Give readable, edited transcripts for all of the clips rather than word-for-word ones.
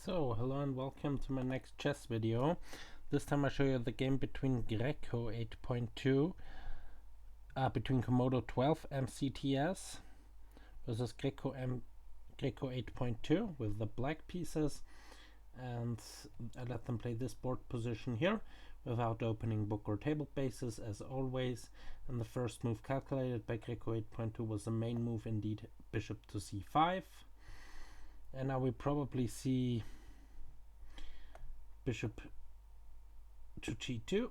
So, hello and welcome to my next chess video. This time I show you the game between GreKo 8.2, between Komodo 12 MCTS versus GreKo 8.2 with the black pieces, and I let them play this board position here without opening book or table bases as always. And the first move calculated by GreKo 8.2 was the main move, indeed, bishop to c5. And now we probably see bishop to g2,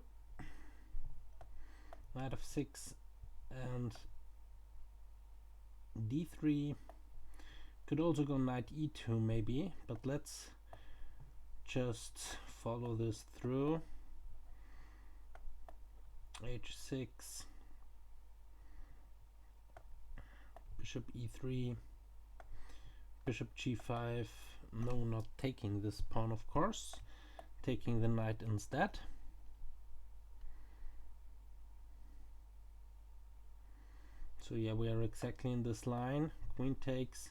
knight f6, and d3. Could also go knight e2 maybe, but let's just follow this through. h6, bishop e3, bishop g5. No, not taking this pawn, of course, taking the knight instead. So yeah, we are exactly in this line. Queen takes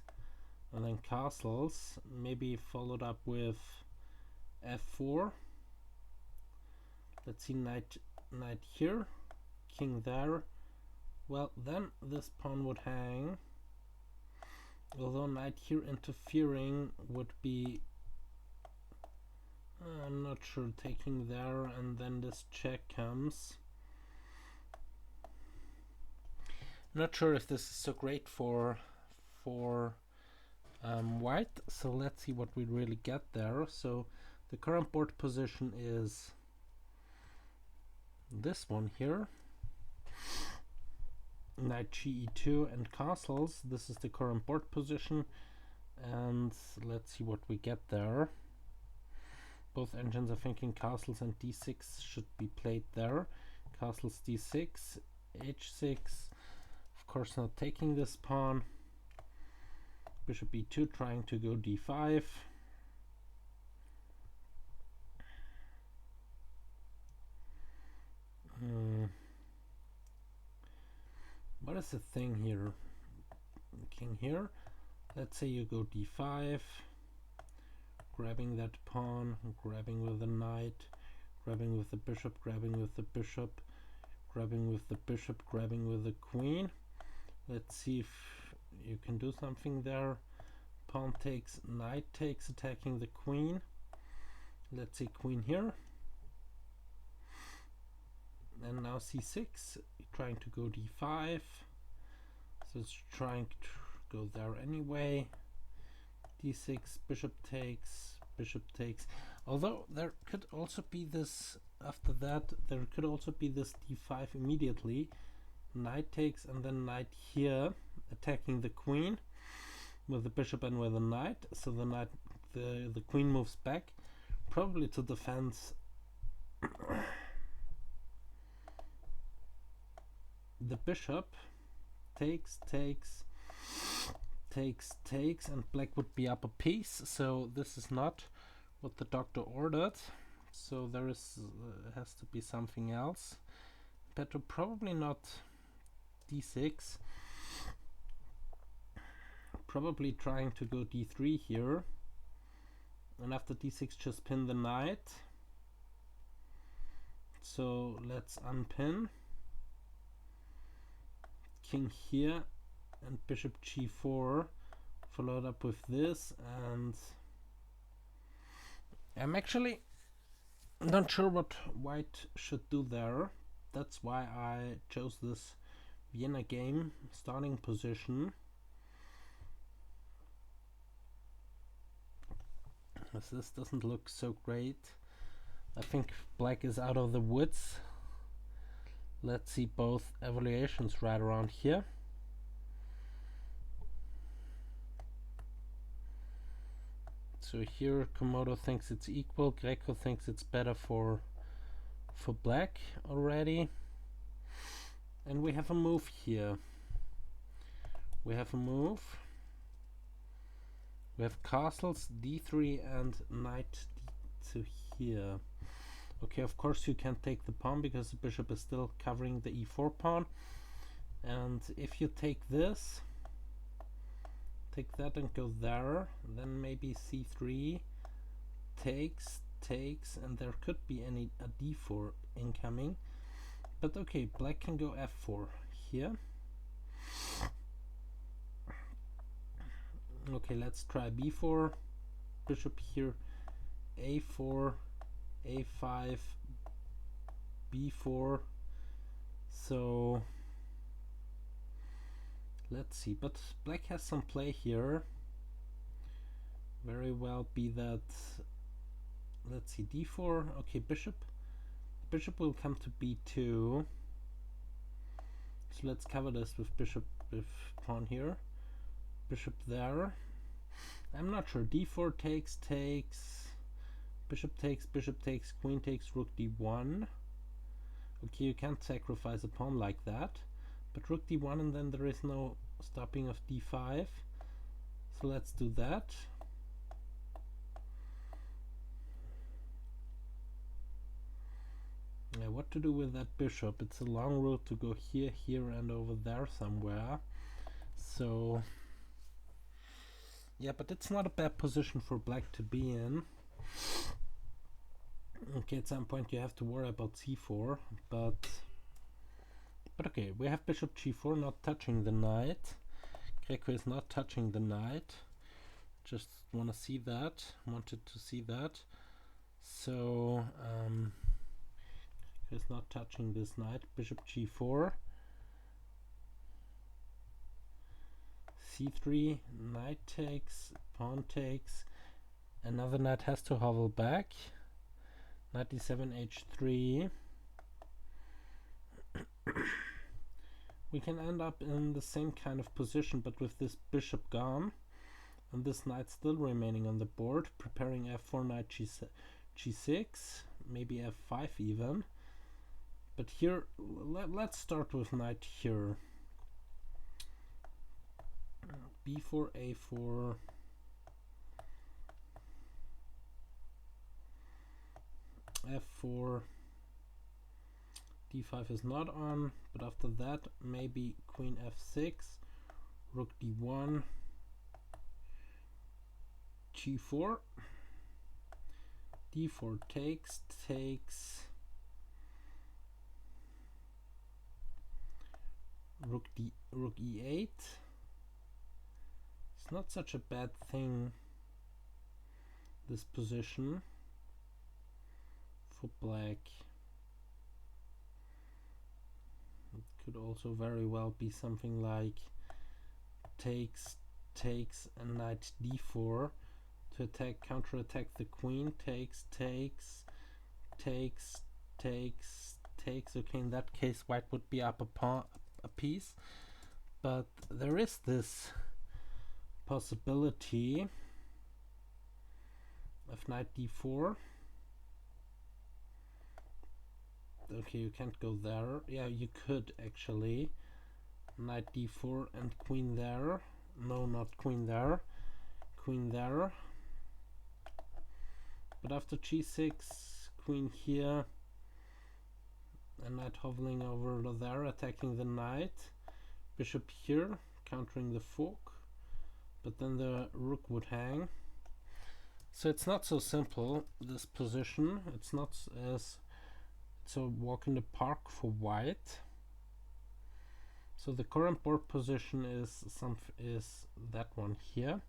and then castles, maybe followed up with f4. Let's see, knight here, king there. Well, then this pawn would hang, although knight here interfering would be, I'm not sure, taking there, and then this check comes. Not sure if this is so great for white, so let's see what we really get there. So the current board position is this one here, knight ge2 and castles. This is the current board position, and let's see what we get there. Both engines are thinking castles and d6 should be played there. Castles d6, h6, of course not taking this pawn. Bishop e2 trying to go d5. What is the thing here? King here. Let's say you go d5, grabbing that pawn, grabbing with the knight, grabbing with the bishop, grabbing with the bishop, grabbing with the bishop, grabbing with the queen. Let's see if you can do something there. Pawn takes, knight takes, attacking the queen. Let's see, queen here. And now c6, trying to go d5. So it's trying to go there anyway. d6, bishop takes, bishop takes. Although there could also be this, after that, there could also be this d5 immediately. Knight takes and then knight here, attacking the queen with the bishop and with the knight. So the knight, the queen moves back, probably to defend the bishop. Takes, and black would be up a piece. So this is not what the doctor ordered. So there is has to be something else. But probably not d6. Probably trying to go d3 here, and after d6 just pin the knight. So let's unpin. King here and bishop g4, followed up with this, and I'm actually not sure what white should do there. That's why I chose this Vienna game starting position. As this doesn't look so great. I think black is out of the woods. Let's see both evaluations right around here. So here Komodo thinks it's equal, GreKo thinks it's better for black already. And we have a move here. We have a move. We have castles d3 and knight to here. Okay, of course you can't take the pawn because the bishop is still covering the e4 pawn. And if you take this, take that and go there, then maybe c3, takes, and there could be a d4 incoming. But okay, black can go f4 here. Okay, let's try b4, bishop here, a4, a5, b4. So let's see, but black has some play here. Very well be that, let's see, d4. Okay, bishop will come to b2. So let's cover this with bishop, with pawn here, bishop there. I'm not sure. d4 takes, bishop takes, queen takes, rook d1. Okay, you can't sacrifice a pawn like that, but rook d1, and then there is no stopping of d5. So let's do that. Yeah, what to do with that bishop? It's a long route to go here, here, and over there somewhere. So yeah, but it's not a bad position for black to be in. Okay, at some point you have to worry about c4, but okay, we have bishop g4 not touching the knight. GreKo is not touching the knight. Just wanted to see that. So is not touching this knight. Bishop g4, c3, knight takes, pawn takes. Another knight has to hovel back. Knight d7, h3. We can end up in the same kind of position, but with this bishop gone and this knight still remaining on the board, preparing f4, knight g6, maybe f5 even. But here, let's start with knight here. b4, a4. f4. d5 is not on, but after that maybe queen f6, rook d1, g4, d4 takes, rook e8. It's not such a bad thing, this position for black. It could also very well be something like takes and knight d4 to counterattack the queen. Takes. Okay, in that case white would be up a piece, but there is this possibility of knight d4. Okay, you can't go there. Yeah, you could actually. Knight d4 and queen there. No, not queen there. Queen there. But after g6, queen here, and knight hovering over there, attacking the knight. Bishop here, countering the fork. But then the rook would hang. So it's not so simple, this position. It's not as so walk in the park for white. So the current board position is that one here.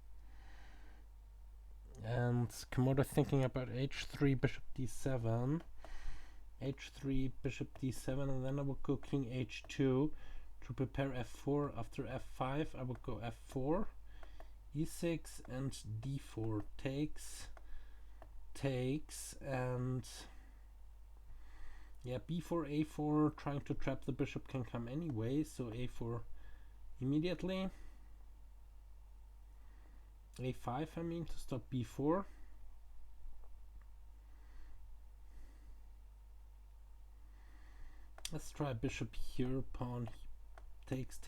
And Komodo thinking about h3, bishop d7, h3, bishop d7, and then I would go king h2 to prepare f4. After f5, I would go f4, e6, and d4 takes, and yeah, b4, a4, trying to trap the bishop can come anyway, so a4 immediately. a5, I mean, to stop b4. Let's try bishop here, pawn takes,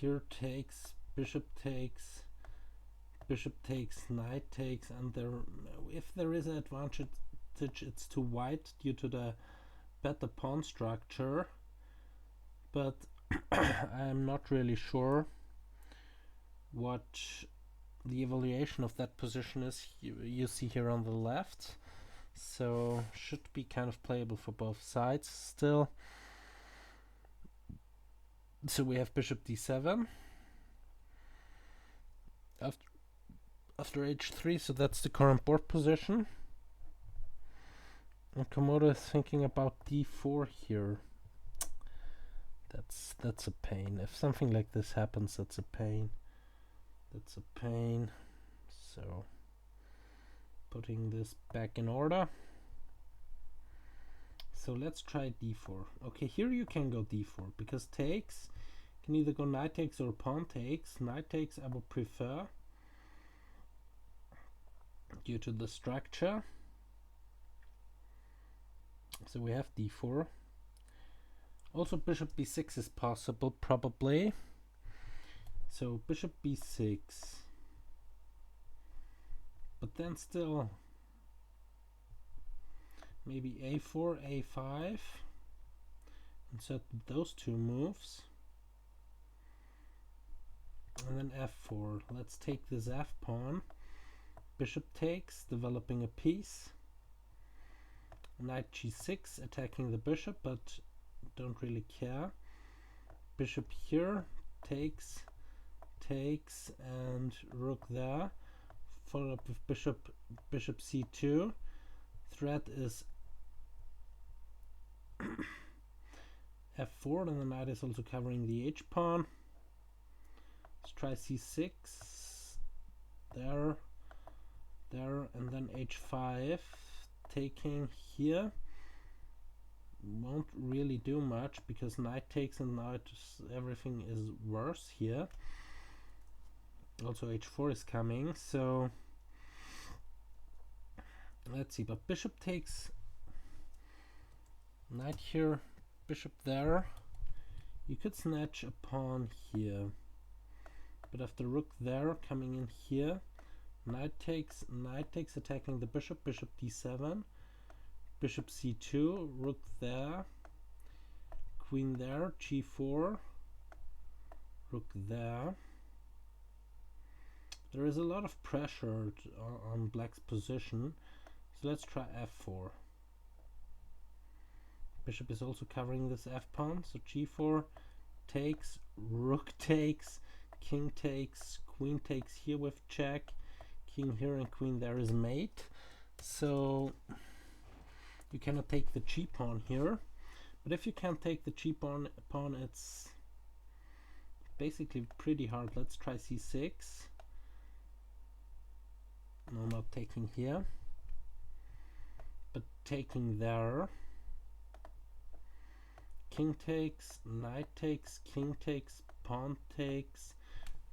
here takes, bishop takes, knight takes, and if there is an advantage, it's to white due to the better pawn structure, but I'm not really sure what the evaluation of that position is you see here on the left, so should be kind of playable for both sides still. So we have bishop d7 after h3, so that's the current board position. And Komodo is thinking about d4 here. That's a pain. If something like this happens, that's a pain. That's a pain. So putting this back in order. So let's try d4. Okay, here you can go d4 because takes can either go knight takes or pawn takes. Knight takes I would prefer due to the structure. So we have d4. Also bishop b6 is possible probably. So bishop b6. But then still maybe a4, a5. Insert those two moves. And then f4. Let's take this f pawn. Bishop takes, developing a piece. Knight g6, attacking the bishop, but don't really care. Bishop here, takes, and rook there. Followed up with bishop c2. Threat is f4, and the knight is also covering the h-pawn. Let's try c6. There, and then h5. Taking here won't really do much because knight takes and now everything is worse here. Also h4 is coming, so let's see. But bishop takes, knight here, bishop there. You could snatch a pawn here, but after rook there, coming in here, knight takes, attacking the bishop, bishop d7, bishop c2, rook there, queen there, g4, rook there. There is a lot of pressure on black's position, so let's try f4. Bishop is also covering this f-pawn, so g4 takes, rook takes, king takes, queen takes here with check, king here and queen there is mate. So you cannot take the g-pawn here, but if you can't take the g-pawn, it's basically pretty hard. Let's try c6. No, not taking here, but taking there. King takes, knight takes, king takes, pawn takes,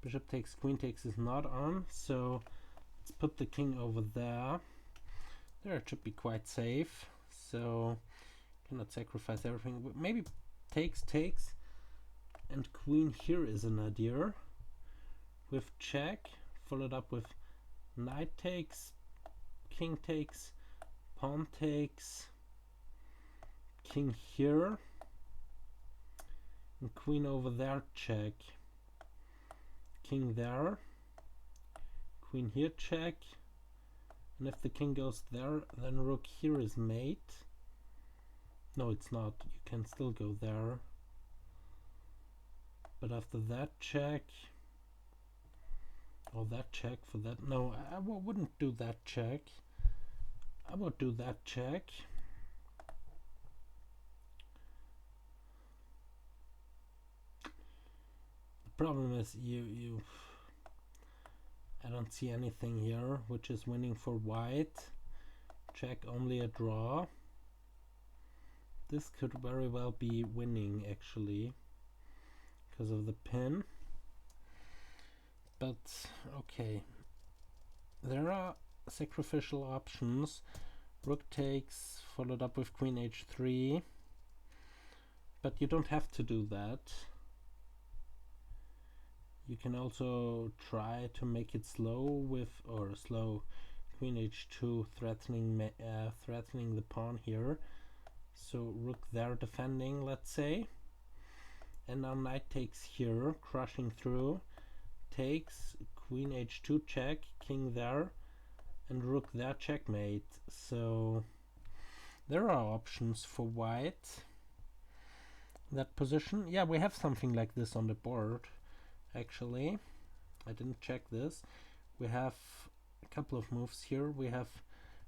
bishop takes, queen takes is not on, so let's put the king over there. There it should be quite safe, so cannot sacrifice everything. Maybe takes, and queen here is an idea. With check, followed up with knight takes, king takes, pawn takes, king here, and queen over there, check, king there, queen here, check, and if the king goes there, then rook here is mate. No, it's not. You can still go there, but after that check, or that check for that. No, I wouldn't do that check. I would do that check. The problem is I don't see anything here which is winning for white. Check, only a draw. This could very well be winning actually because of the pin. But okay, there are sacrificial options. Rook takes, followed up with queen h3, but you don't have to do that. You can also try to make it slow with, or slow queen h2, threatening the pawn here. So rook there defending, let's say, and now knight takes here, crushing through. Takes, queen h2 check, king there, and rook there, checkmate. So there are options for white. That position, yeah, we have something like this on the board. Actually, I didn't check this. We have a couple of moves here. We have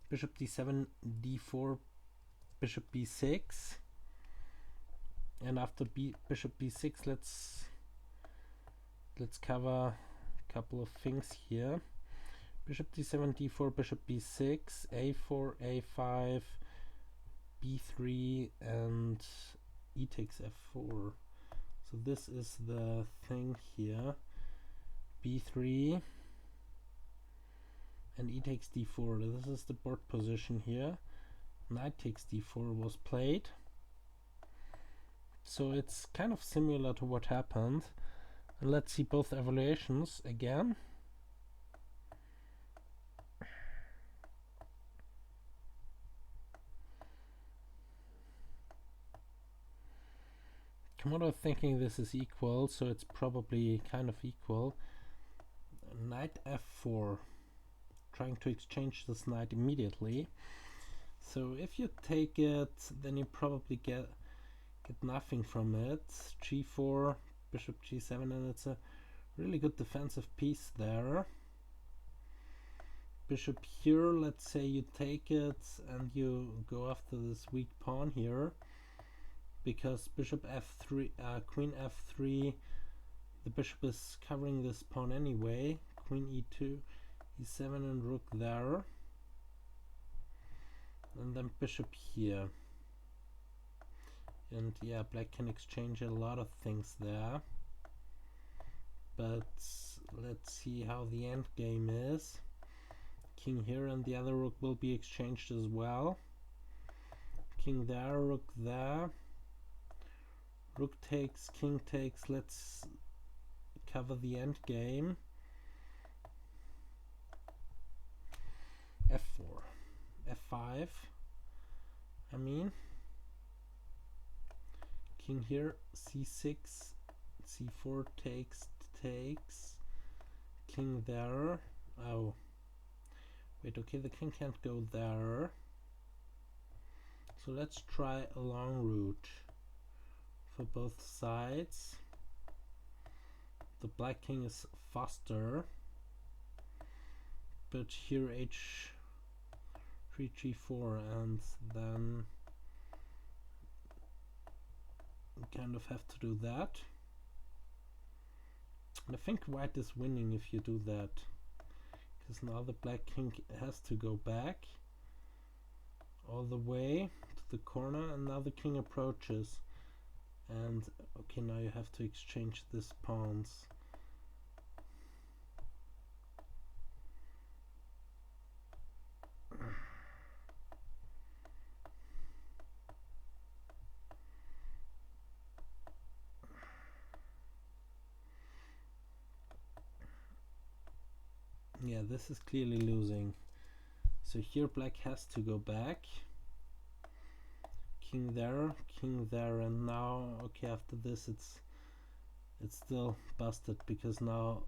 bishop d7, d4, bishop b6, and after bishop b6, let's cover a couple of things here. Bishop d7, d4, bishop b6, a4, a5, b3, and e takes f4. So this is the thing here. b3 and e takes d4. This is the board position here. Knight takes d4 was played. So it's kind of similar to what happened. And let's see both evaluations again. Komodo thinking this is equal, so it's probably kind of equal. Knight f4, trying to exchange this knight immediately. So if you take it, then you probably get nothing from it. g4, bishop g7, and it's a really good defensive piece there. Bishop here, let's say you take it and you go after this weak pawn here, because bishop f3, queen f3, the bishop is covering this pawn anyway. Queen e2, e7, and rook there, and then bishop here. And yeah, black can exchange a lot of things there, but let's see how the end game is. King here, and the other rook will be exchanged as well. King there, rook there, rook takes, king takes. Let's cover the end game. f4, f5, I mean. King here, c6, c4 takes, king there. Oh, wait, okay, the king can't go there. So let's try a long route for both sides. The black king is faster, but here h3, g4, and then we kind of have to do that. And I think white is winning if you do that, because now the black king has to go back all the way to the corner, and now the king approaches. And okay, now you have to exchange these pawns. Yeah, this is clearly losing. So here black has to go back. King there, and now okay, after this it's still busted, because now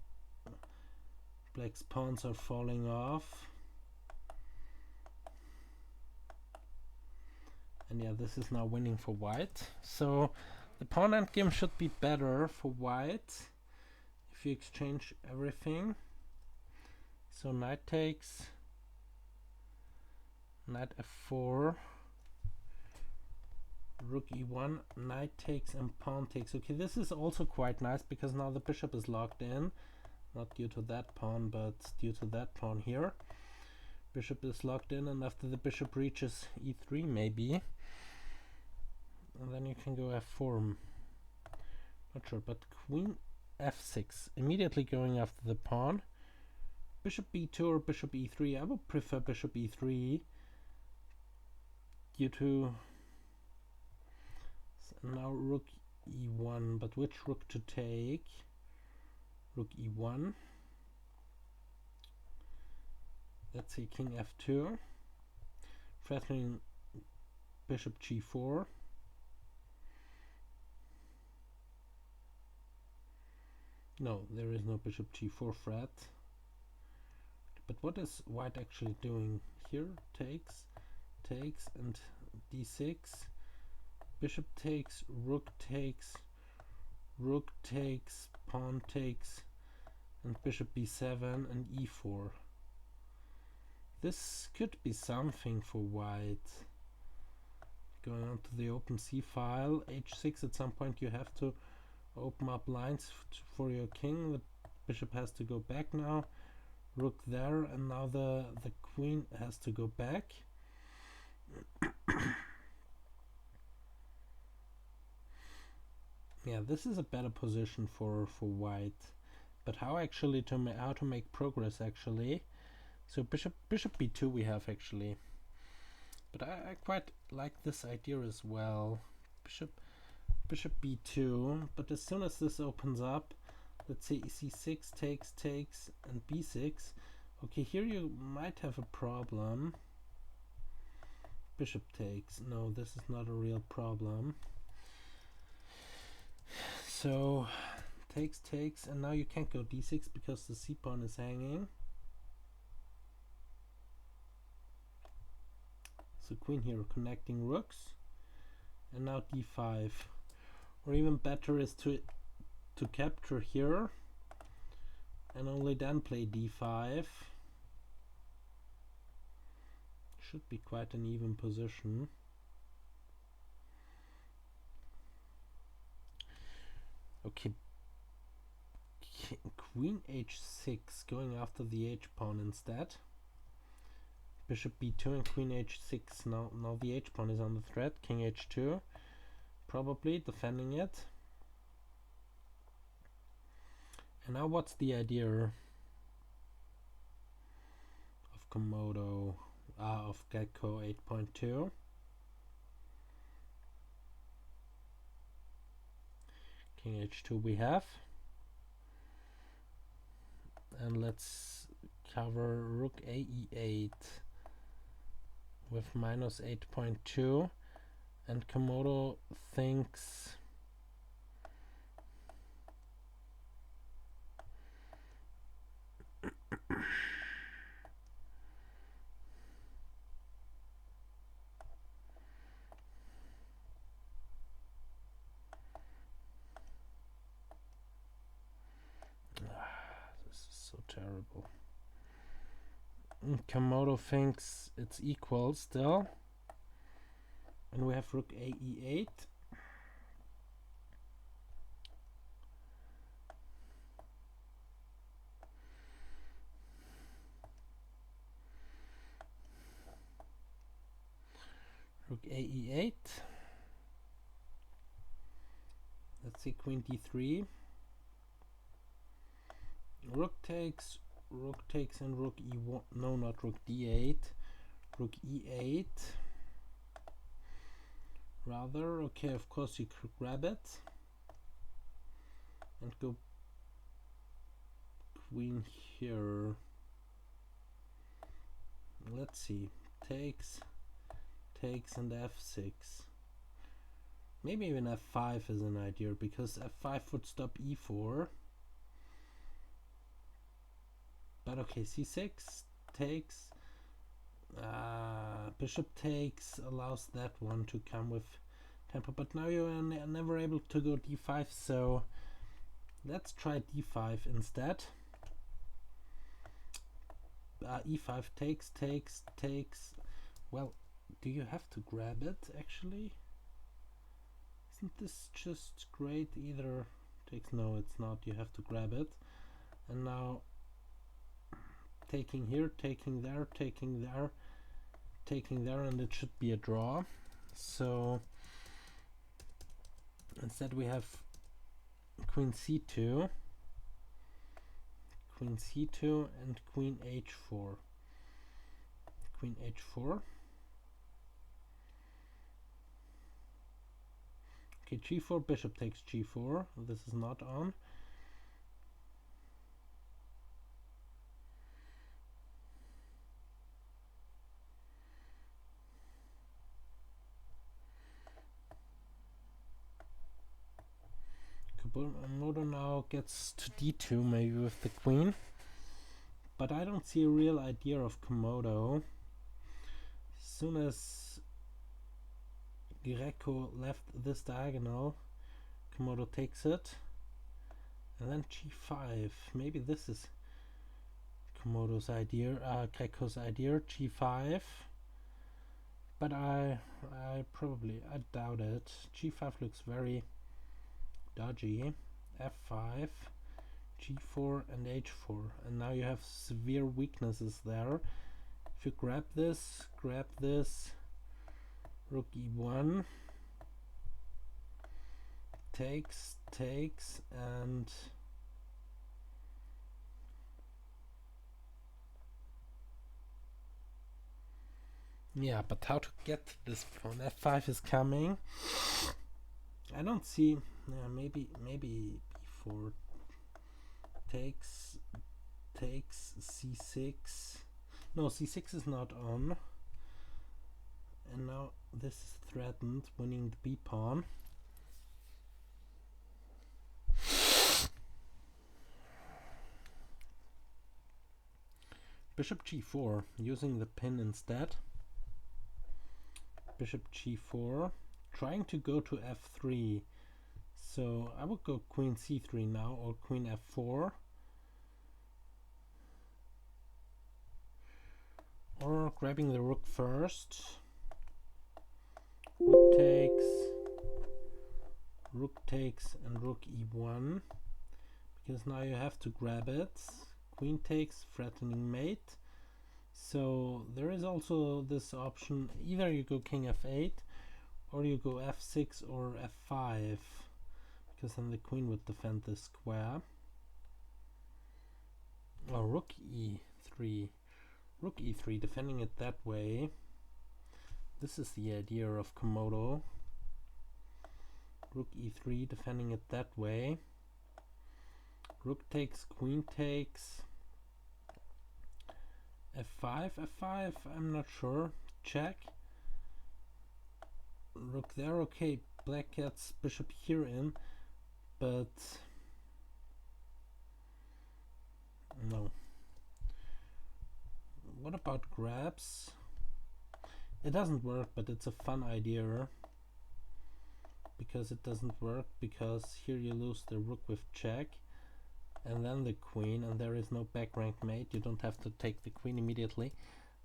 black's pawns are falling off. And yeah, this is now winning for white. So the pawn endgame should be better for white if you exchange everything. So knight takes, knight f4, rook e1, knight takes, and pawn takes. Okay, this is also quite nice, because now the bishop is locked in, not due to that pawn, but due to that pawn here. Bishop is locked in, and after the bishop reaches e3 maybe, and then you can go f4. Not sure, but queen f6, immediately going after the pawn. Bishop b2 or bishop e3. I would prefer bishop e3 due to now rook e1, but which rook to take? Rook e1. Let's say king f2, threatening bishop g4. No, there is no bishop g4 threat. But what is white actually doing here? Takes, and d6, bishop takes, rook takes, pawn takes, and bishop b7 and e4. This could be something for white. Going on to the open c file, h6, at some point you have to open up lines for your king. The bishop has to go back now, rook there, and now the queen has to go back. Yeah, this is a better position for white. But how actually how to make progress actually? So bishop b2 we have actually. But I quite like this idea as well. Bishop b2, but as soon as this opens up, let's say c6 takes, and b6. Okay, here you might have a problem. Bishop takes. No, this is not a real problem. So takes, and now you can't go d6 because the c pawn is hanging. So queen here connecting rooks, and now d5. Or even better is to capture here and only then play d5. Should be quite an even position. Okay, queen h6 going after the h pawn instead. Bishop b2 and queen h6. Now the h pawn is on the threat. King h2, probably defending it. And now what's the idea of Komodo, of GreKo 8.2? King h2 we have. And let's cover rook a e8 with minus 8.2. And Komodo thinks this is so terrible. Komodo thinks it's equal still. And we have rook a e8. Rook a e8. Let's see, queen d3. Rook takes, and rook e1. No, not rook d8. Rook e8. Rather, okay, of course you could grab it and go queen here. Let's see, takes, and f6. Maybe even f5 is an idea, because f5 would stop e4. But okay, c6 takes, bishop takes allows that one to come with tempo, but now you are never able to go d5, so let's try d5 instead. e5 takes. Well, do you have to grab it actually? Isn't this just great? Either takes, no it's not, you have to grab it. And now taking here, taking there, and it should be a draw. So instead we have queen c2, and queen h4. Okay, g4, bishop takes g4. This is not on. Komodo now gets to d2, maybe with the queen. but I don't see a real idea of Komodo. As soon as GreKo left this diagonal, Komodo takes it, and then g5. Maybe this is Komodo's idea, GreKo's idea, g5. But I doubt it. g5 looks very dodgy. f5, g4, and h4, and now you have severe weaknesses there. If you grab this, rook e1, takes, and yeah, but how to get to this pawn? f5 is coming. I don't see. Maybe b4 takes c6. No, c6 is not on. And now this is threatened, winning the b pawn. Bishop g4, using the pin instead. Bishop g4, trying to go to f3. So I would go queen c3 now, or queen f4. Or grabbing the rook first. Rook takes, and rook e1. Because now you have to grab it. Queen takes, threatening mate. So there is also this option, either you go king f8, or you go f6 or f5, because then the queen would defend this square. Or rook e3. Rook e3, defending it that way. This is the idea of Komodo. Rook e3, defending it that way. Rook takes, queen takes. f5, I'm not sure. Check. Rook there, okay. Black gets bishop here in, but no. What about grabs? It doesn't work, but it's a fun idea. Because it doesn't work, because here you lose the rook with check, and then the queen, and there is no back rank mate. You don't have to take the queen immediately.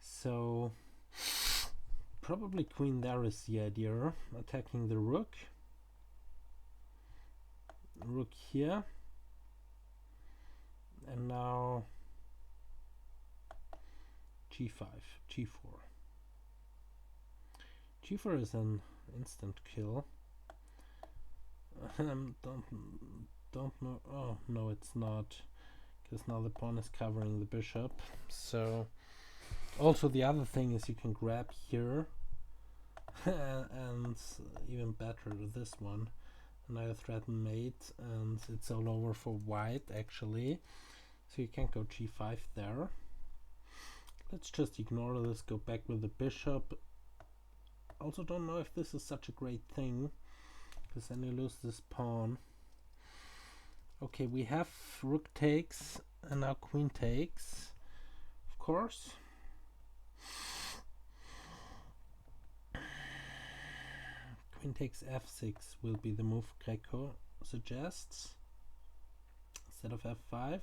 So probably queen there is the idea. Attacking the rook. Rook here. And now g5, g4. g4 is an instant kill. Don't know. Oh no, it's not, because now the pawn is covering the bishop. So also the other thing is you can grab here and even better this one. And now you threaten mate, and it's all over for white actually. So you can't go g5 there. Let's just ignore this, go back with the bishop. Also don't know if this is such a great thing, because then you lose this pawn. Okay, we have rook takes, and now queen takes, of course. Queen takes f6 will be the move GreKo suggests. Instead of f5,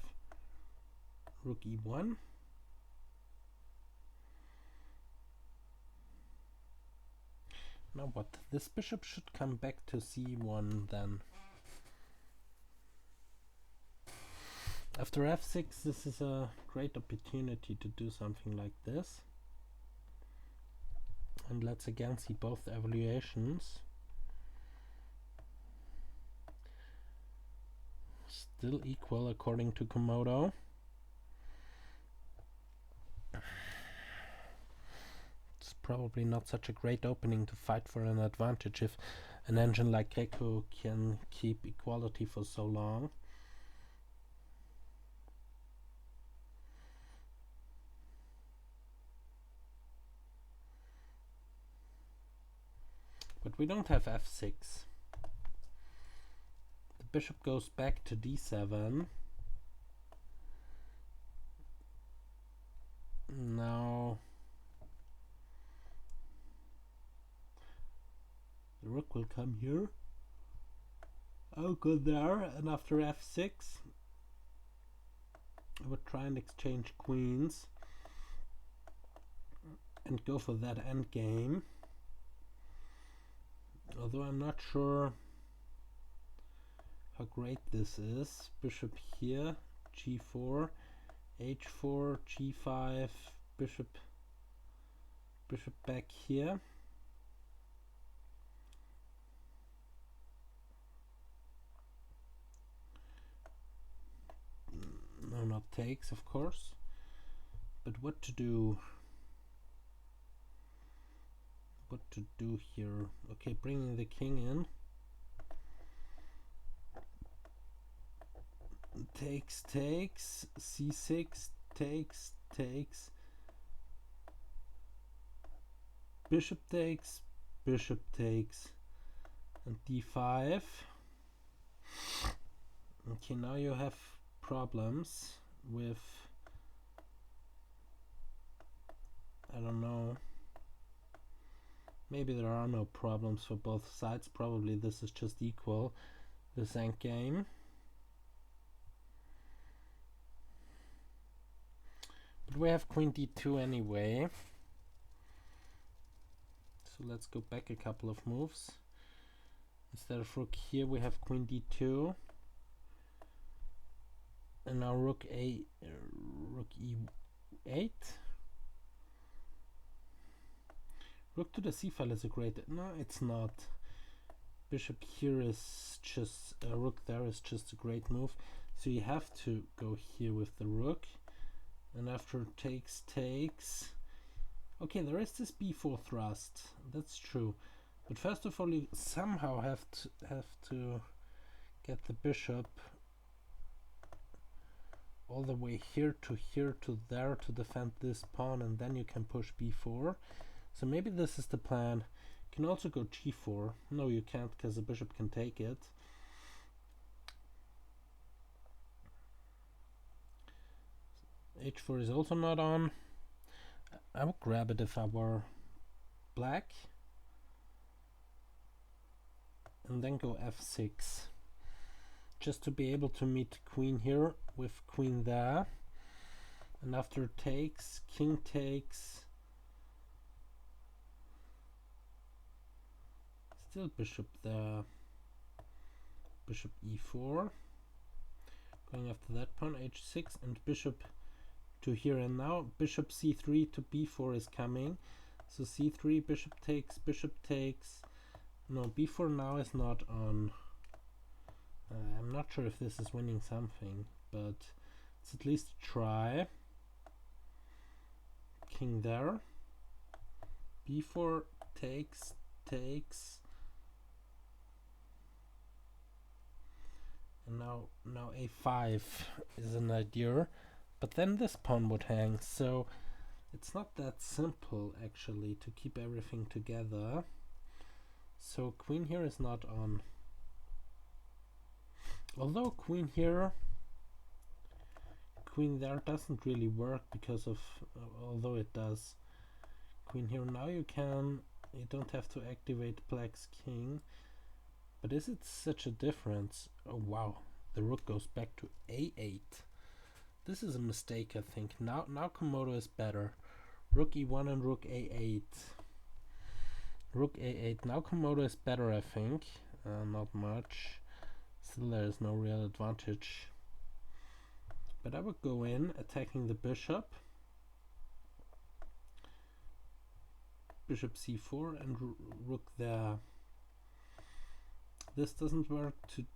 rook e1. Now what? This bishop should come back to c1 then. After f6, this is a great opportunity to do something like this. And let's again see both evaluations. Still equal according to Komodo. It's probably not such a great opening to fight for an advantage if an engine like GreKo can keep equality for so long. But we don't have f6. The bishop goes back to d7. Now the rook will come here. I'll go there, and after f6 I would try and exchange queens and go for that endgame. Although I'm not sure how great this is. Bishop here, g4, h4, g5, bishop back here. No, not takes, of course. But what to do? What to do here? Okay, bringing the king in. Takes, c6, takes, bishop takes, and d5. Okay, now you have problems with, I don't know, maybe there are no problems for both sides. Probably this is just equal, this endgame. But we have queen d2 anyway. So let's go back a couple of moves. Instead of rook here, we have queen d2. And now rook e8. Rook to the c file is a great. No, it's not. Bishop here is just rook there is just a great move. So you have to go here with the rook. And after takes. Okay, there is this b4 thrust. That's true. But first of all, you somehow have to get the bishop all the way here to there to defend this pawn, and then you can push b4. So maybe this is the plan. You can also go g4. No, you can't, because the bishop can take it. h4 is also not on. I would grab it if I were black. And then go f6. Just to be able to meet queen here with queen there. And after takes, king takes. Still bishop there. Bishop e4. Going after that pawn, h6, and bishop to here, and now bishop c3 to b4 is coming. So c3, bishop takes. No, b4 now is not on. I'm not sure if this is winning something, but it's at least a try. King there. b4 takes. And now a5 is an idea. But then this pawn would hang, so it's not that simple actually to keep everything together. So queen here is not on. Although queen here, queen there doesn't really work because of, although it does. Queen here, now you don't have to activate black's king. But is it such a difference? Oh wow, the rook goes back to a8. This is a mistake, I think. Now Komodo is better. Rook e1 and rook a8. Rook a8. Now Komodo is better, I think. Not much. Still, there is no real advantage. But I would go in, attacking the bishop. Bishop c4 and rook there. This doesn't work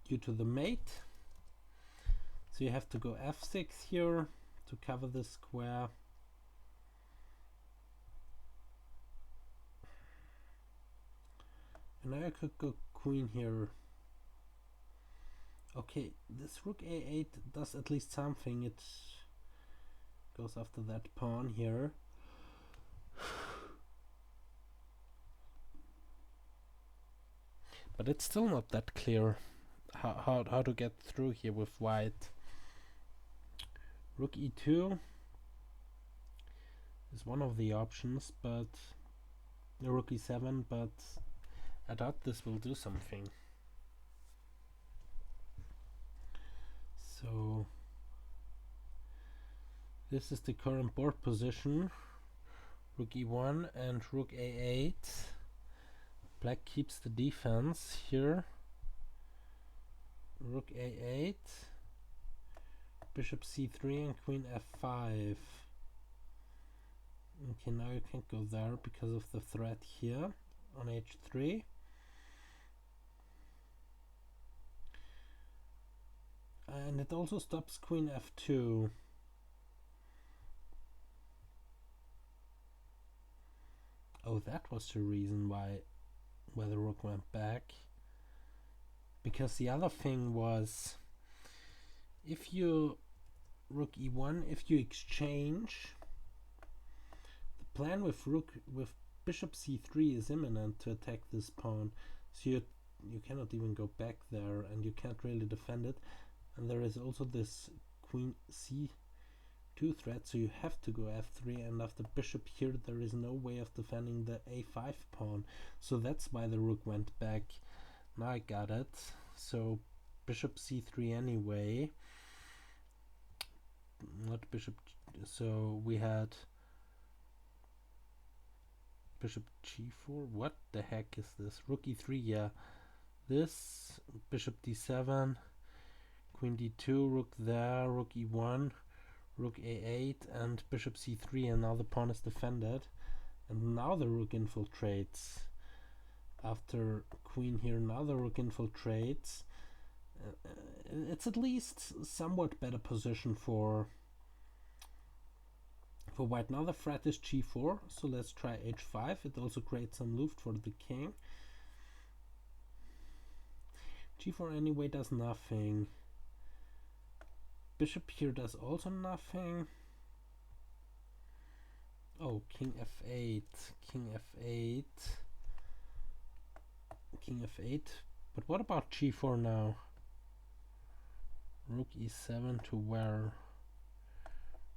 due to the mate. So you have to go f6 here to cover the square. And now I could go queen here. Okay, this rook a8 does at least something. It goes after that pawn here. But it's still not that clear how to get through here with white. Rook e2. is one of the options, but the rook e7, but I doubt this will do something. So this is the current board position. Rook e1 and rook a8. Black keeps the defense here. Rook a8, bishop c3 and queen f5. Okay, now you can't go there because of the threat here on h3. And it also stops queen f2. Oh, that was the reason why the rook went back. Because the other thing was, if you rook e1, if you exchange, the plan with bishop c3 is imminent to attack this pawn. So you cannot even go back there, and you can't really defend it. And there is also this queen c2 threat, so you have to go f3, and after bishop here there is no way of defending the a5 pawn. So that's why the rook went back. Now I got it. So bishop c3 anyway. Not bishop. So we had bishop g4. What the heck is this? Rook e3. Yeah, this bishop d7, queen d2, rook there, rook e1, rook a8, and bishop c3. And now the pawn is defended. And now the rook infiltrates. After queen here, now the rook infiltrates. It's at least somewhat better position for white. Now the threat is g4, so let's try h5. It also creates some loot for the king. g4 anyway does nothing. Bishop here does also nothing. Oh, king f8, king f8, king f8. But what about g4 now? Rook e7 to where?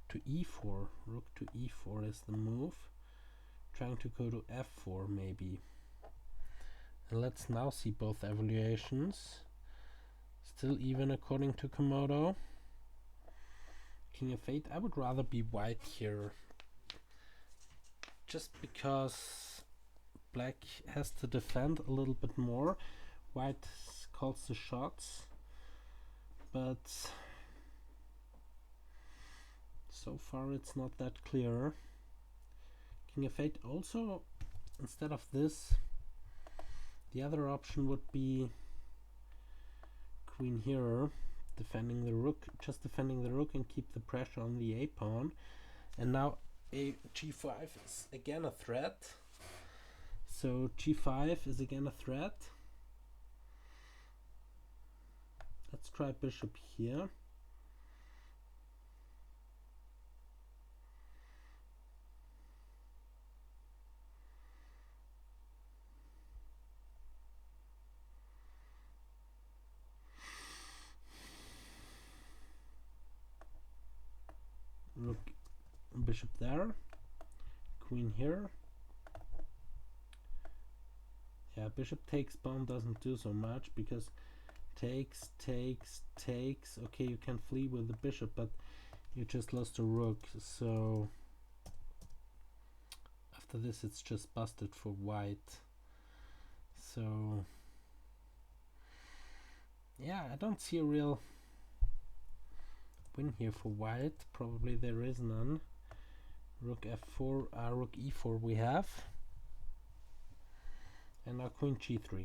To e4. Rook to e4 is the move. Trying to go to f4 maybe. And let's now see both evaluations. Still even according to Komodo. King f8. I would rather be white here. Just because black has to defend a little bit more. White calls the shots. But so far it's not that clear. King f8 also, instead of this, the other option would be queen here, defending the rook, just defending the rook and keep the pressure on the a pawn. And now g5 is again a threat. So g5 is again a threat. Let's try bishop here. Rook, bishop there, queen here. Yeah, bishop takes, pawn doesn't do so much because takes. Okay, you can flee with the bishop, but you just lost a rook. So after this it's just busted for white. So yeah, I don't see a real win here for white. Probably there is none. Rook f4, rook e4 we have. And now queen g3.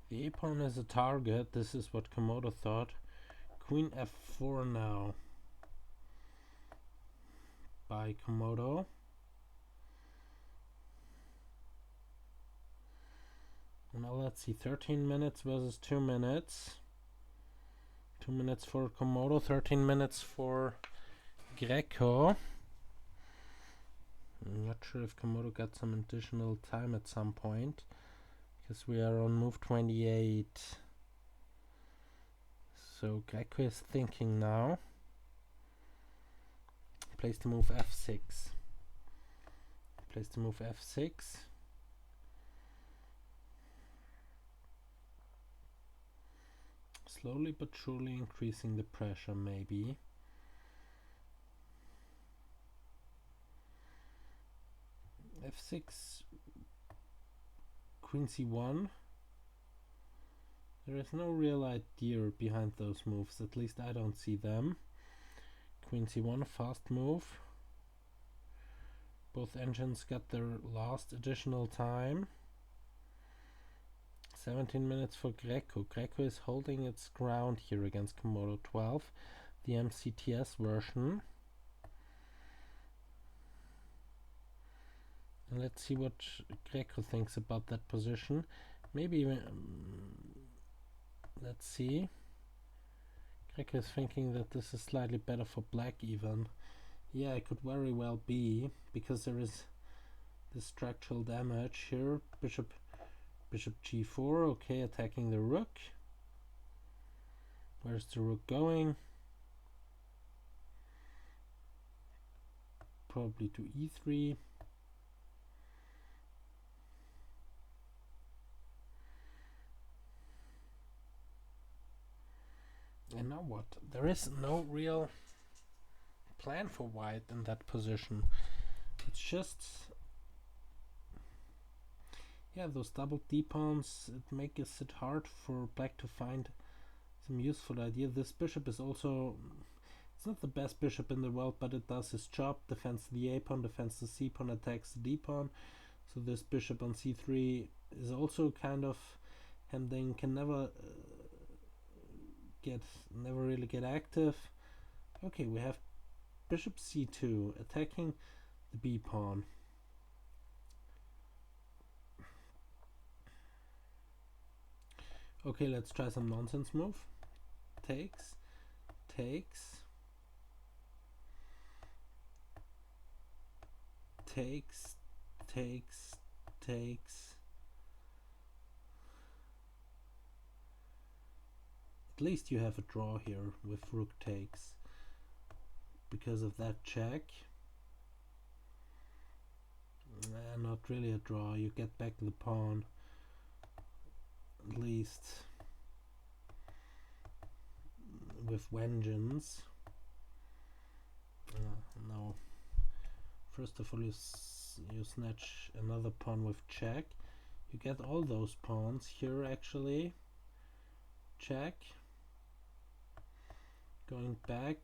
The a pawn is a target. This is what Komodo thought. Queen f4 now by Komodo. Now let's see, 13 minutes versus 2 minutes. 2 minutes for Komodo, 13 minutes for GreKo. I'm not sure if Komodo got some additional time at some point, because we are on move 28. So GreKo is thinking now. Plays to move f6. Plays to move f6. Slowly but surely increasing the pressure, maybe. f6, queen c1. There is no real idea behind those moves, at least I don't see them. Queen c1, fast move. Both engines got their last additional time. 17 minutes for GreKo. GreKo is holding its ground here against Komodo 12, the MCTS version. And let's see what GreKo thinks about that position. Maybe, let's see. GreKo is thinking that this is slightly better for black even. Yeah, it could very well be, because there is this structural damage here. Bishop g4, okay, attacking the rook. Where's the rook going? Probably to e3. And now what? There is no real plan for white in that position. It's just, yeah, those double d-pawns, it makes it hard for black to find some useful idea. This bishop is also, it's not the best bishop in the world, but it does its job. Defends the a-pawn, defends the c-pawn, attacks the d-pawn. So this bishop on c3 is also kind of hemmed, can never really get active. Okay, we have bishop c2 attacking the b-pawn. Okay, let's try some nonsense move. Takes. At least you have a draw here with rook takes. Because of that check. Not really a draw, you get back the pawn. At least with vengeance. No. First of all, you snatch another pawn with check. You get all those pawns here actually. Check. Going back.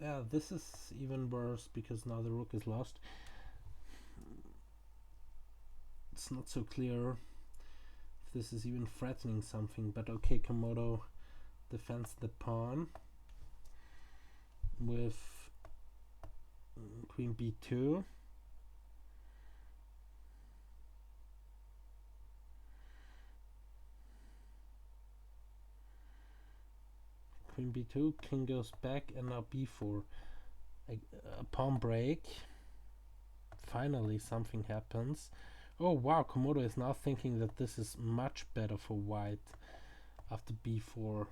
Yeah, this is even worse because now the rook is lost. It's not so clear if this is even threatening something, but okay, Komodo defends the pawn with queen b2. Queen b2, king goes back, and now b4. A pawn break. Finally something happens. Oh wow, Komodo is now thinking that this is much better for white after b4 for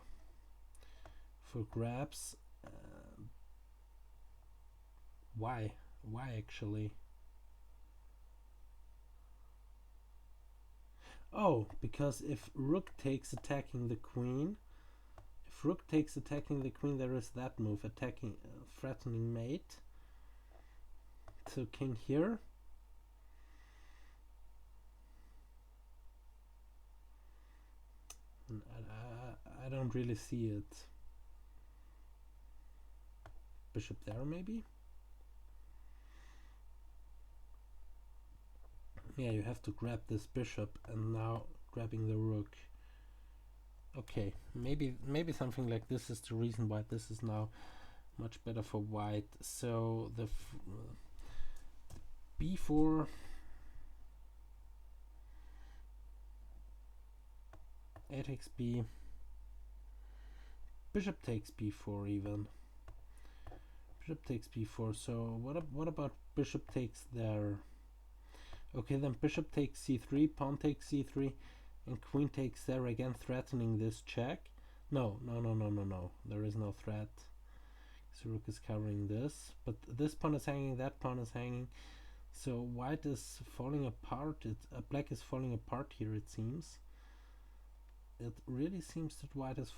grabs. Why actually? Oh, because if rook takes attacking the queen, there is that move, attacking, threatening mate. So king here. I don't really see it. Bishop there maybe? Yeah, you have to grab this bishop and now grabbing the rook. Okay, maybe something like this is the reason why this is now much better for white. So the b4 a takes b, bishop takes b4 even. Bishop takes b4. So what about bishop takes there? Okay, then bishop takes c3, pawn takes c3, and queen takes there, again threatening this check. No. There is no threat. So rook is covering this, but this pawn is hanging, that pawn is hanging. So white is falling apart. Black is falling apart here, it seems. It really seems that black is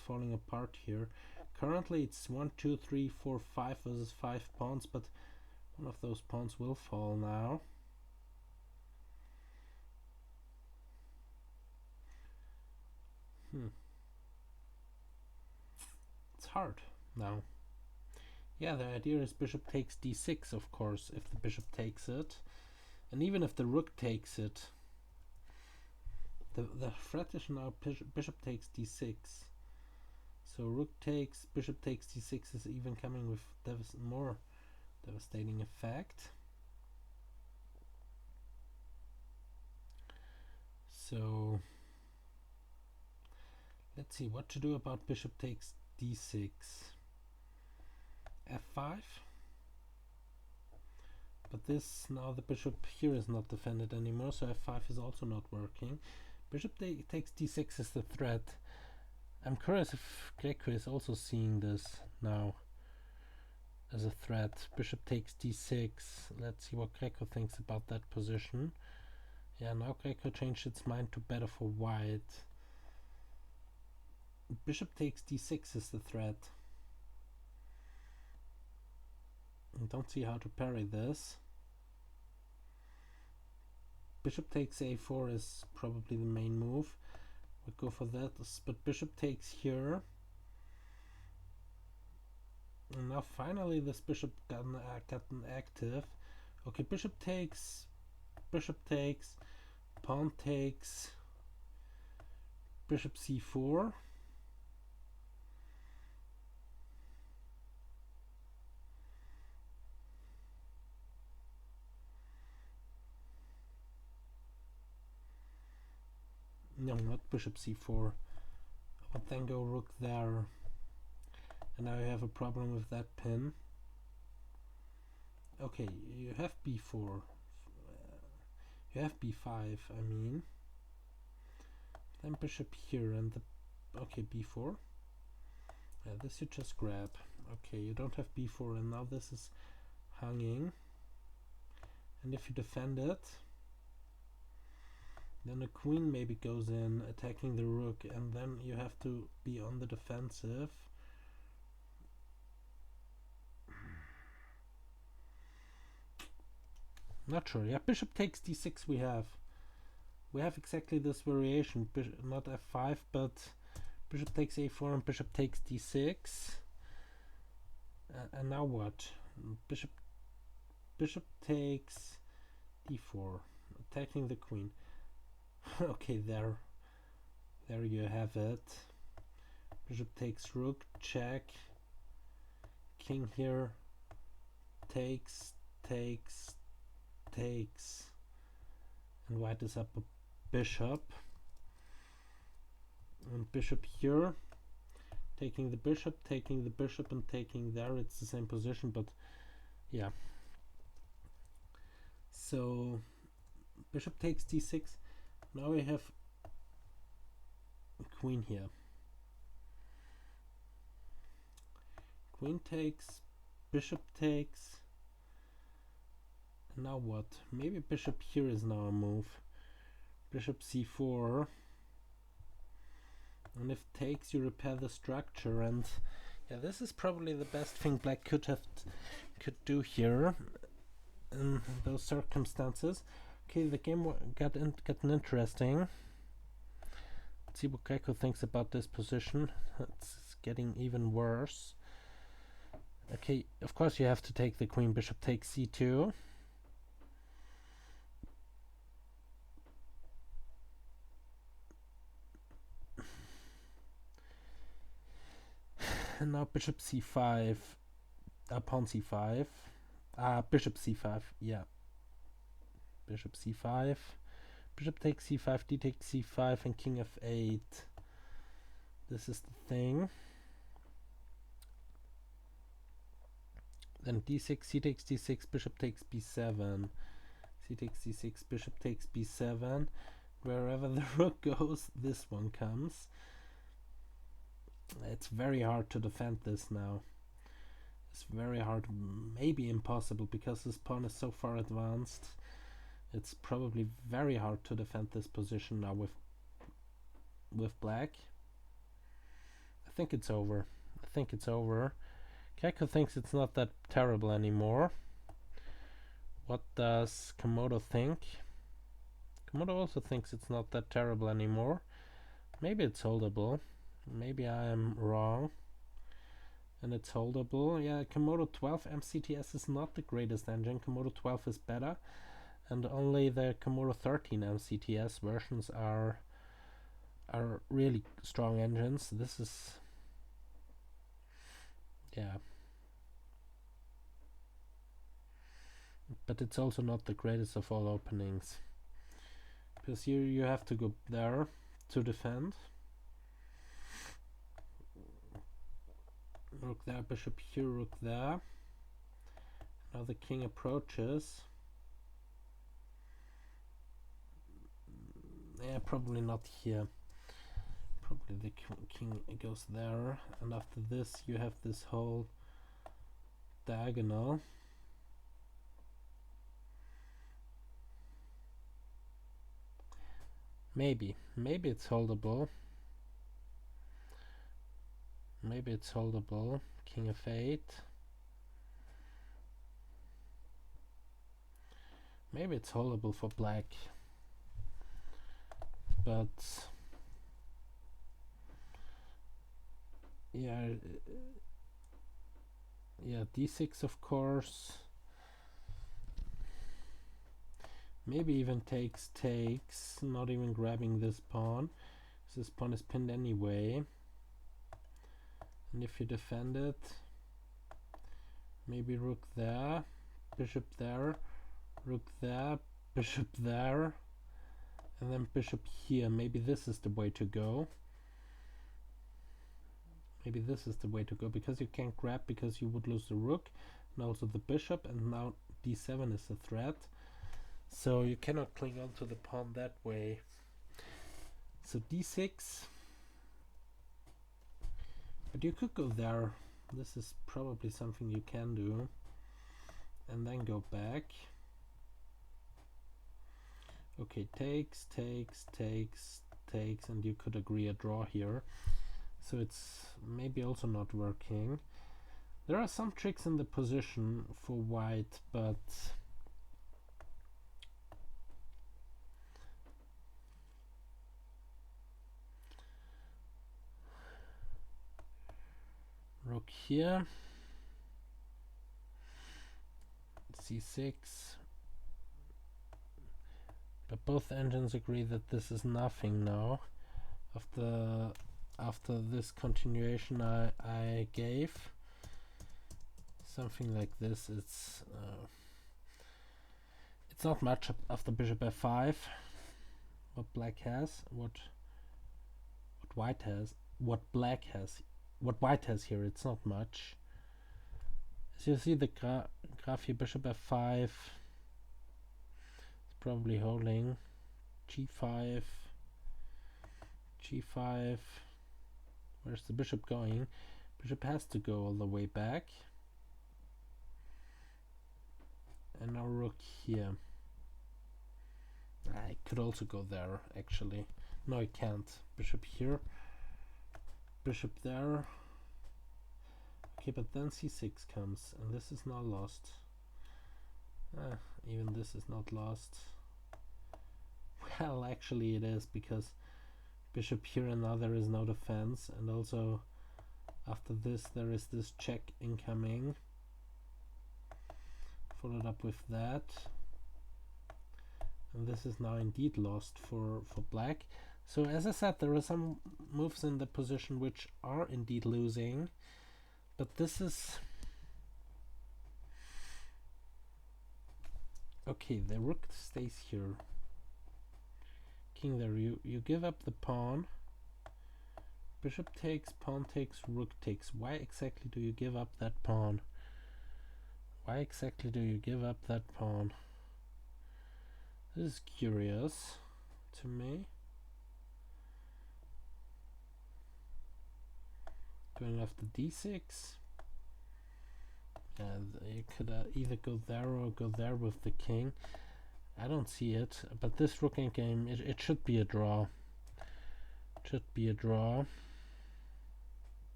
falling apart here. Currently it's 1, 2, 3, 4, 5 versus 5 pawns, but one of those pawns will fall now. It's hard now. Yeah, the idea is bishop takes d6, of course, if the bishop takes it. And even if the rook takes it, the threat is now bishop takes d6. So rook takes, bishop takes d6 is even coming with more devastating effect. So let's see what to do about bishop takes d6. f5. But this, now the bishop here is not defended anymore, so f5 is also not working. Bishop takes d6 is the threat. I'm curious if GreKo is also seeing this now as a threat. Bishop takes d6. Let's see what GreKo thinks about that position. Yeah, now GreKo changed its mind to better for white. Bishop takes d6 is the threat. I don't see how to parry this. Bishop takes a4 is probably the main move. We go for that, but bishop takes here. And now finally this bishop gotten active. Okay, bishop takes, pawn takes, bishop c4. No, not bishop c4. But then go rook there. And now you have a problem with that pin. Okay, you have b4. You have b5, I mean. Then bishop here and the... Okay, b4. Yeah, this you just grab. Okay, you don't have b4 and now this is hanging. And if you defend it, then the queen maybe goes in, attacking the rook, and then you have to be on the defensive. Not sure. Yeah, bishop takes d6 we have. We have exactly this variation. Not f5, but bishop takes a4 and bishop takes d6. And now what? Bishop takes d4, attacking the queen. Okay, there you have it. Bishop takes rook, check. King here takes, and white is up a bishop. And bishop here, taking the bishop, and taking there. It's the same position, but yeah. So bishop takes d6. Now we have queen here. Queen takes, bishop takes. And now what? Maybe bishop here is now a move. Bishop c4. And if takes, you repair the structure. And yeah, this is probably the best thing black could do here in those circumstances. Okay, the game got interesting. Let's see what GreKo thinks about this position. It's getting even worse. Okay, of course you have to take the queen. Bishop takes c2. And now bishop c5. Pawn c5. Bishop c5, yeah. Bishop c5, bishop takes c5, d takes c5, and king f8. This is the thing. Then d6, c takes d6, bishop takes b7. C takes d6, bishop takes b7. Wherever the rook goes, this one comes. It's very hard to defend this now. It's very hard, maybe impossible, because this pawn is so far advanced. It's probably very hard to defend this position now with black. I think it's over. I think it's over. GreKo thinks it's not that terrible anymore. What does Komodo think? Komodo also thinks it's not that terrible anymore. Maybe it's holdable. Maybe I am wrong. And it's holdable. Yeah, Komodo 12 MCTS is not the greatest engine. Komodo 12 is better. And only the Komodo 13 MCTS versions are really strong engines. This is... yeah. But it's also not the greatest of all openings. Because here you have to go there to defend. Rook there, bishop here, rook there. Now the king approaches. Yeah, probably not here. Probably the king goes there. And after this you have this whole diagonal. Maybe it's holdable. Maybe it's holdable. King of 8. Maybe it's holdable for black. But yeah, d6 of course. Maybe even takes, not even grabbing this pawn. This pawn is pinned anyway. And if you defend it, maybe rook there, bishop there, rook there, bishop there, and then bishop here. Maybe this is the way to go. Maybe this is the way to go, because you can't grab, because you would lose the rook and also the bishop, and now d7 is a threat. So you cannot cling on to the pawn that way. So d6. But you could go there. This is probably something you can do. And then go back. Okay, takes, and you could agree a draw here. So it's maybe also not working. There are some tricks in the position for white, but rook here, c6, but both engines agree that this is nothing now. After this continuation I gave, something like this, it's not much after bishop f5. What black has, what white has, what black has, what white has here, it's not much. As you see, the graph here, bishop f5 is probably holding. g5, where's the bishop going? Bishop has to go all the way back. And now rook here. I could also go there, actually. No, I can't. Bishop here, bishop there. Okay, but then c6 comes, and this is now lost. Even this is not lost. Well, actually it is, because bishop here, and now there is no defense, and also after this there is this check incoming, followed up with that, and this is now indeed lost for black. So as I said, there are some moves in the position which are indeed losing, but this is okay. The rook stays here, king there, you give up the pawn, bishop takes, pawn takes, rook takes. Why exactly do you give up that pawn? Why exactly do you give up that pawn? This is curious to me. Going after d6. Yeah, you could either go there or go there with the king. I don't see it, but this rook endgame, it should be a draw. Should be a draw.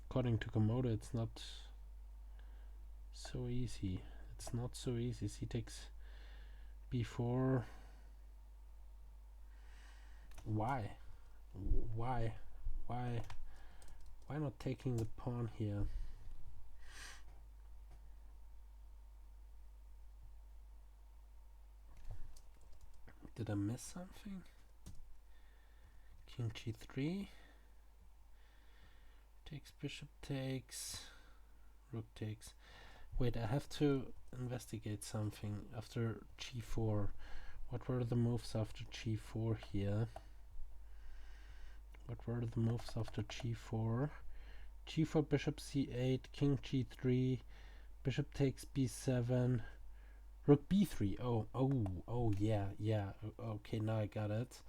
According to Komodo, it's not so easy. It's not so easy. C takes b4. Why? Why? Why? Why not taking the pawn here? Did I miss something? King g3. Takes, bishop takes, rook takes. Wait, I have to investigate something after g4. What were the moves after g4 here? What were the moves after g4? g4, bishop c8, king g3, bishop takes b7, rook b3. Oh, yeah. Okay, now I got it.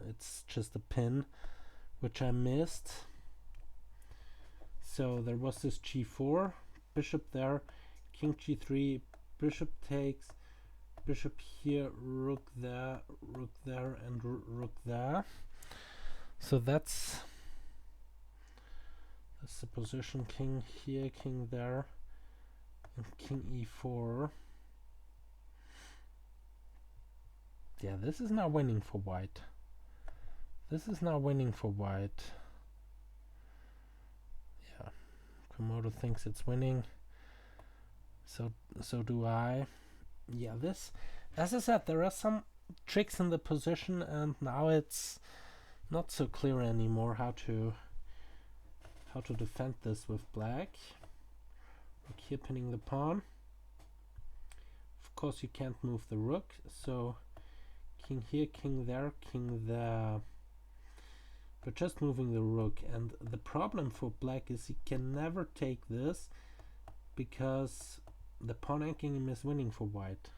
It's just a pin, which I missed. So there was this g4, bishop there, king g3, bishop takes, bishop here, rook there, and rook there. So that's the position. King here, king there, and king e4. Yeah, this is now winning for white. Yeah, Komodo thinks it's winning. So do I. Yeah, this, as I said, there are some tricks in the position, and now it's not so clear anymore how to defend this with black. Rook here pinning the pawn. Of course you can't move the rook, so king here, king there, king there. But just moving the rook, and the problem for black is he can never take this because the pawn anking is winning for white.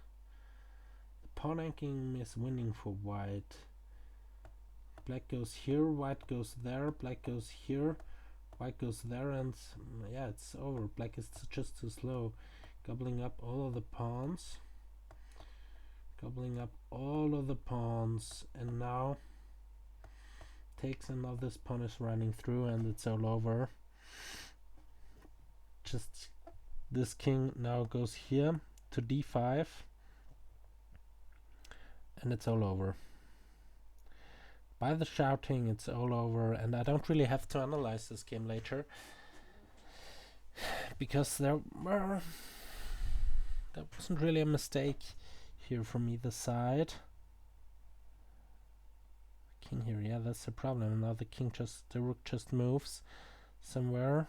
Black goes here, white goes there, black goes here, white goes there, and yeah, it's over. Black is just too slow. Gobbling up all of the pawns. And now takes, and now this pawn is running through, and it's all over. Just this king now goes here to d5, and it's all over. By the shouting, it's all over, and I don't really have to analyze this game later because there wasn't really a mistake here from either side. King here, yeah, that's the problem. Now the rook just moves somewhere.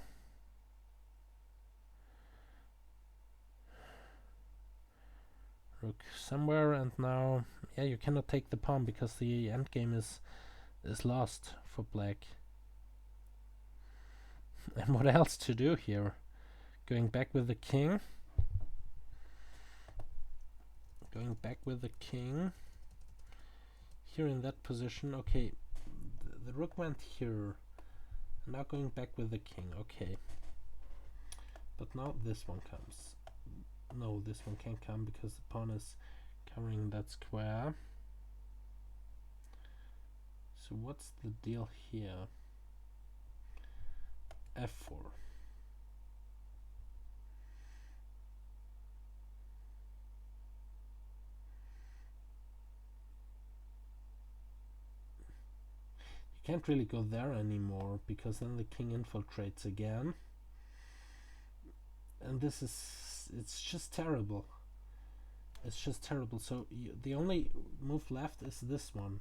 Rook somewhere, and now, yeah, you cannot take the pawn because the endgame is lost for black. And what else to do here? Going back with the king. Here in that position. Okay, the rook went here. Now going back with the king. Okay. But now this one comes. No, this one can't come because the pawn is covering that square. So what's the deal here? f4. You can't really go there anymore because then the king infiltrates again. And this is, it's just terrible. So the only move left is this one.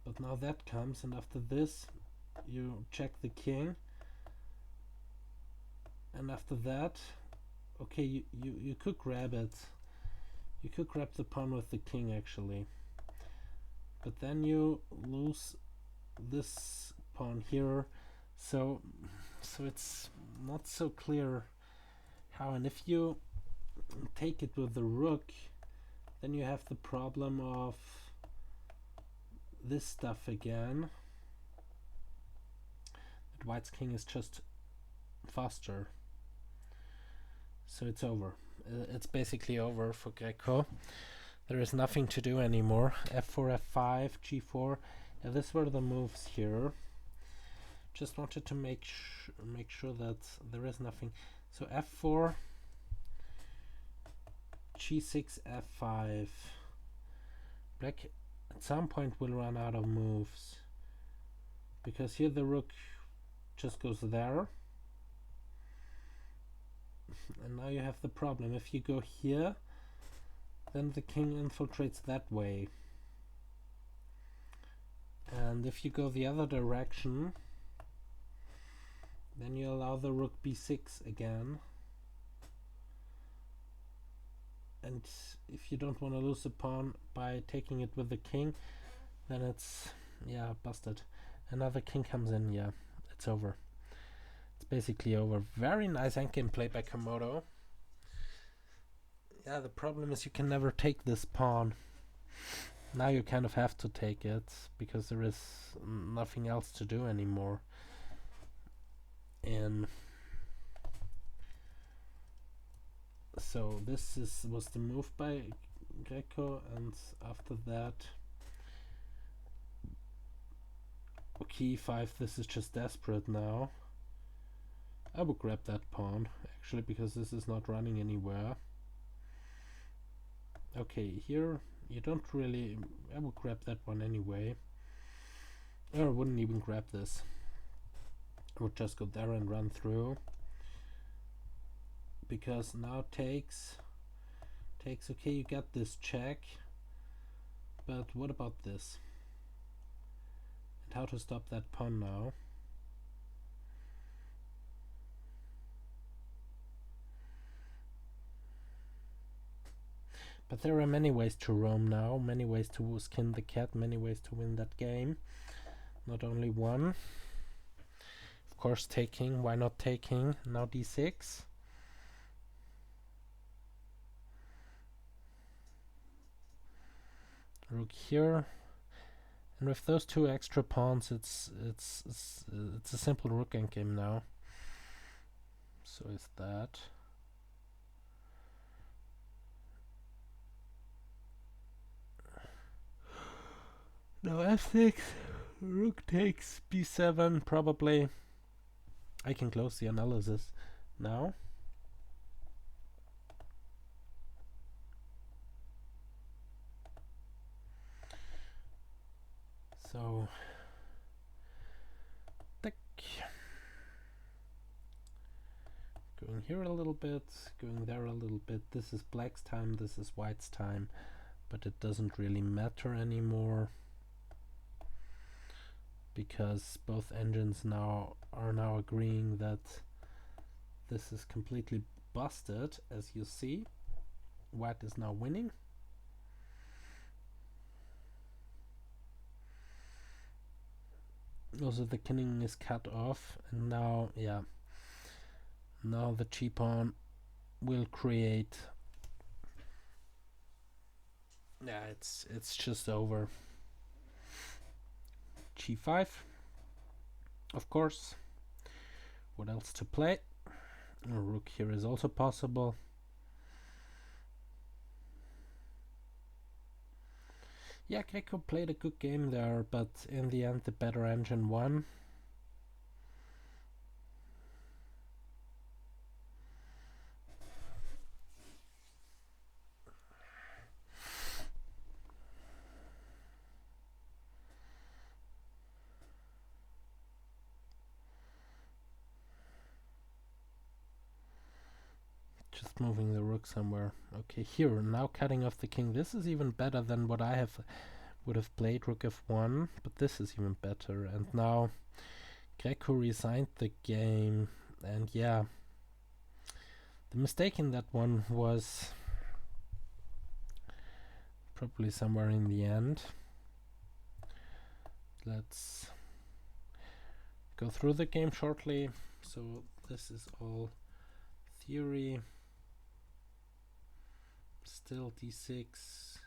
But now that comes, and after this you check the king, and after that, okay, you could grab it. You could grab the pawn with the king actually, but then you lose this pawn here, so it's not so clear how. And if you take it with the rook, then you have the problem of this stuff again. That white's king is just faster, so it's over. It's basically over for GreKo. There is nothing to do anymore. f4, f5, g4. Yeah, these were the moves here. Just wanted to make sure that there is nothing. So f4, g6, f5. Black at some point will run out of moves, because here the rook just goes there, and now you have the problem. If you go here, then the king infiltrates that way, and if you go the other direction, then you allow the rook b6 again, and if you don't want to lose a pawn by taking it with the king, then it's, yeah, busted. Another king comes in, yeah, it's over. It's basically over. Very nice endgame play by Komodo. Yeah, the problem is you can never take this pawn. Now you kind of have to take it, because there is nothing else to do anymore. And so this was the move by GreKo, and after that, okey 5. This is just desperate now. I would grab that pawn, actually, because this is not running anywhere. Okay, here you don't really... I would grab that one anyway. Or I wouldn't even grab this. I would just go there and run through. Because now takes, okay, you get this check. But what about this? And how to stop that pawn now? But there are many ways to roam now, many ways to skin the cat, many ways to win that game. Not only one. Of course taking, why not taking? Now d6. Rook here. And with those two extra pawns, it's a simple rook endgame now. So is that. Now f6, rook takes b7, probably. I can close the analysis now. So, tick. Going here a little bit, going there a little bit. This is black's time, this is white's time, but it doesn't really matter anymore, because both engines are now agreeing that this is completely busted. As you see, white is now winning. Also the king is cut off, and now, yeah, now the cheap pawn will create, yeah, it's just over. g5, of course. What else to play? A rook here is also possible. Yeah, GreKo played a good game there, but in the end the better engine won. Just moving the rook somewhere. Okay, here, now cutting off the king. This is even better than what I would have played, rook f1, but this is even better. And now GreKo resigned the game, and yeah, the mistake in that one was probably somewhere in the end. let's go through the game shortly. So this is all theory. Still d6.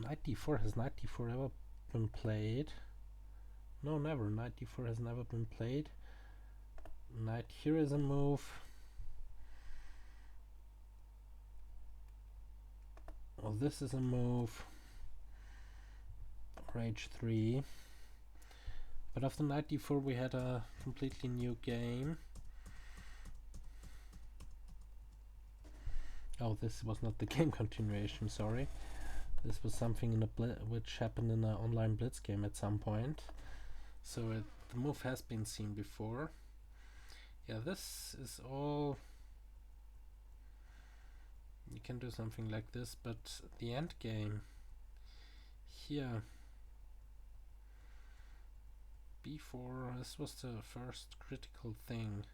Knight d4. Has knight d4 ever been played? No, never. Knight d4 has never been played. Knight here is a move. Well, this is a move. Or h3. But after knight d4 we had a completely new game. Oh, this was not the game continuation, sorry. This was something in a which happened in an online blitz game at some point. So the move has been seen before. Yeah, this is all... You can do something like this, but the end game here, b4, this was the first critical thing.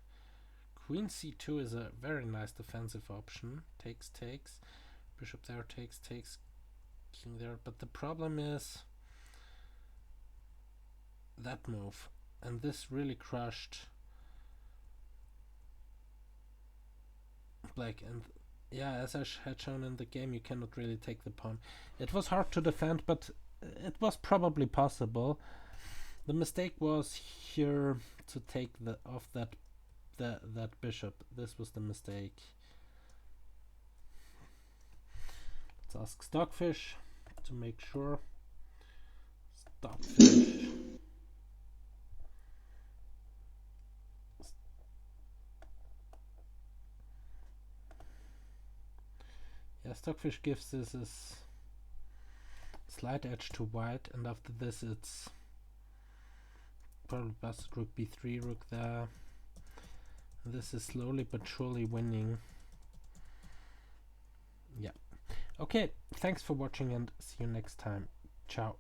Queen c2 is a very nice defensive option. Takes, bishop there, takes, king there. But the problem is that move, and this really crushed black. And yeah, as I had shown in the game, you cannot really take the pawn. It was hard to defend, but it was probably possible. The mistake was here to take off that bishop. This was the mistake. Let's ask Stockfish to make sure. Stockfish. Yeah, Stockfish gives this a slight edge to white, and after this it's probably busted rook b3, rook there. And this is slowly but surely winning. Yeah. Okay, thanks for watching and see you next time. Ciao.